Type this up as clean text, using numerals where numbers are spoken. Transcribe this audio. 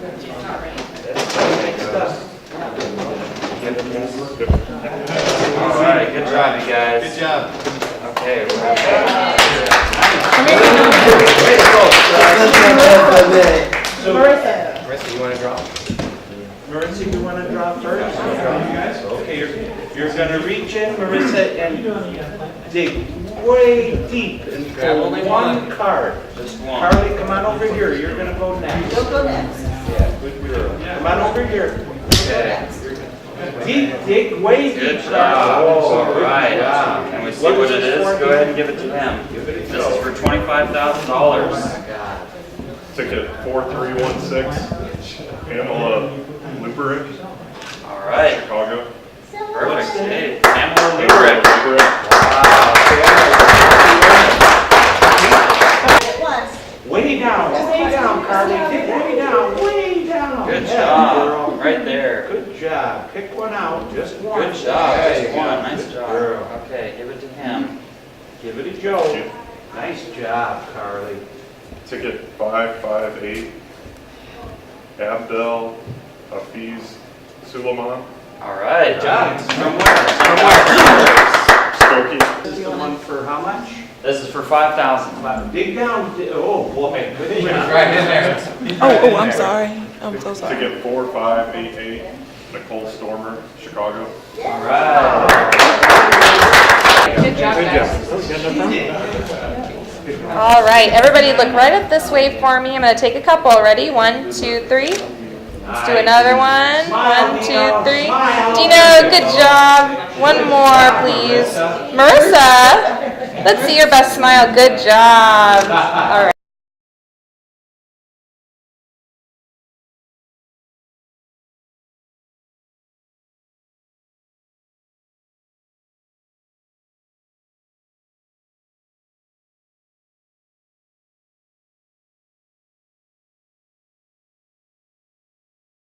All right, good job, you guys. Good job. Okay, we're Marissa, you want to draw? Marissa, you want to draw first? Okay, you're going to reach in, Marissa, and dig way deep and pull only one card. just one. Carly, come on over here. You're going to go next. You'll go next. Yeah, good girl. Come on over here. Okay. Dig way deep. Good job. Oh, All good right. job. Can we see what it is? Go ahead and give it to him. This is for $25,000. Ticket 4316, Pamela Luburich, All right. Chicago. Perfect. Hey, Pamela Luburich. At once. Way down, Carly. Dig way down, way down. Good Yeah, job. girl. Right there. Good job. Pick one out, just one. Good job. There Just you one. go. Nice Good job. girl. Okay, give it to him. Give it to Joe. Nice job, Carly. Ticket 558, Abdel-Hafeze Suleiman All right. Good job. From where? Skokie. This is the one for how much? This is for $5,000. Dig down. Oh, boy. Good job. Right in there. Oh, I'm sorry. I'm so sorry. Ticket 4588, Nicole Stormer, Chicago. All right. Good job, guys. All right, everybody look right up this way for me. I'm going to take a couple. Ready? 1, 2, 3. Let's do another one. 1, 2, 3. Dino, good job. One more, please. Marissa, let's see your best smile. Good job. All right.